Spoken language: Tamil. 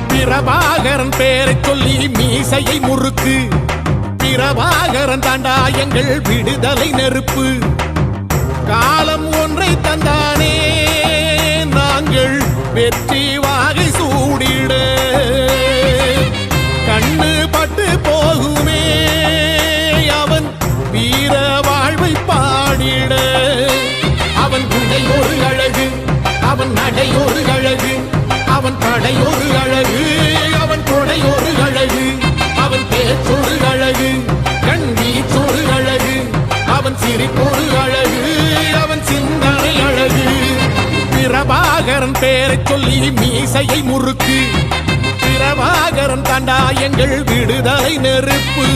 பிரபாகரன் பேரை சொல்லி மீசையை முறுக்கு. பிரபாகரன் தாண்டா எங்கள் விடுதலை நெருப்பு. காலம் ஒன்றை தந்தானே நாங்கள் வெற்றி வாகை சூடிட. கண்ணு பட்டு போகுமே அவன் வீர வாழ்வை பாடிட. அவன் குடை ஒரு அழகு, அவன் நடை ஒரு அழகு, அவன் படை ஒரு அழகு, அவன் கொடை ஒரு அழகு, அவன் பேச்சொரு அழகு, கண் வீச்சொரு அழகு, அவன் சிரிப்பொரு அழகு, அவன் சிந்தனை அழகு. பிரபாகரன் பேரை சொல்லி மீசையை முறுக்கு. பிரபாகரன் தாண்டா எங்கள் விடுதலை நெருப்பு.